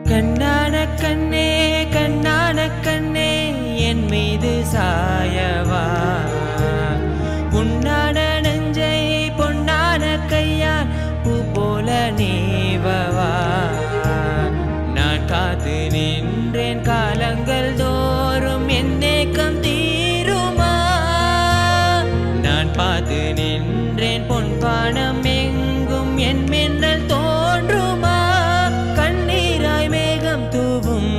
கண்ணான கண்ணே கண்ணான கண்ணே என் மீது சாயவா உன்னான நெஞ்சை பொன்னான கையால் பூ போல நீவவா நான் காத்து நின்றேன் காலங்கள் தோறும் என் ஏக்கம் தீருமா நான் பார்த்து நின்றேன் பொன்பானம் எங்கும் என் மின்னல் தோன்றுமா கண்ணீராய் மேகம் தூவும்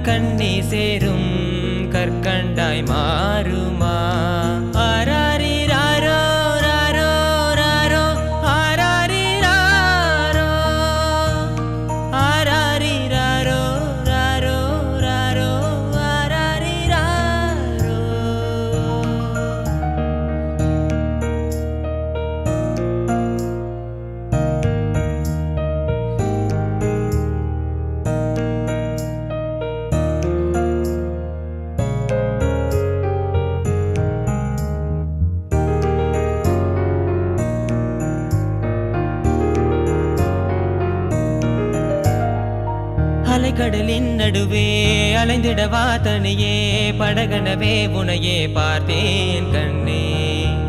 கண்ணி சேரும் கற்கண்டாய் மாறுமா ஆராரி ராரோ ராரோ ராரோ ஆராரி ராரோ ஆராரி ராரோ ராரோ ராரோ ஆராரி ராரோ அலைக்கடலின் நடுவே அலைந்திடவா தனியே படகனவே உனையே பார்த்தேன் கண்ணே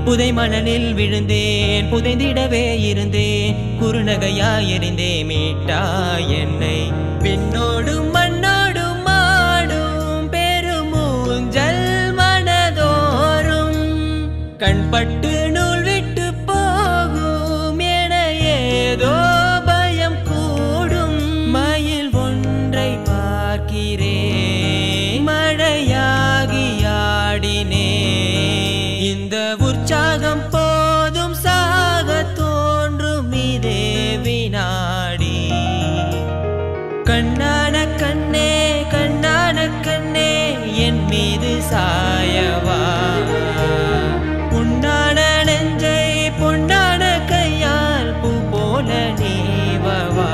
புதை மணலில் விழுந்தேன் புதைந்திடவே இருந்தேன் குறுநகையா எரிந்தே மீட்டா என்னை பின்னோடும் மண்ணோடும் மாடும் பெருமூஞ்சல் மனதோறும் கண்பட்டு நூல் விட்டு போகும் என ஏதோ பயம் கூடும் மயில் மழையாகி ஆடினே இந்த உற்சாகம் போதும் சாக தோன்றும் இதே வினாடி கண்ணான கண்ணே கண்ணான கண்ணே என் மீது சாயவா உன்னான நெஞ்சை பொன்னான கையால் பூ போல நீவவா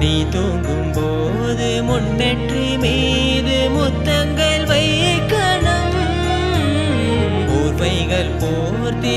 நீ தூங்கும் போது முன்னெற்றி மீது முத்தங்கள் வைக்கணும் போர்வைகள் போர்த்தி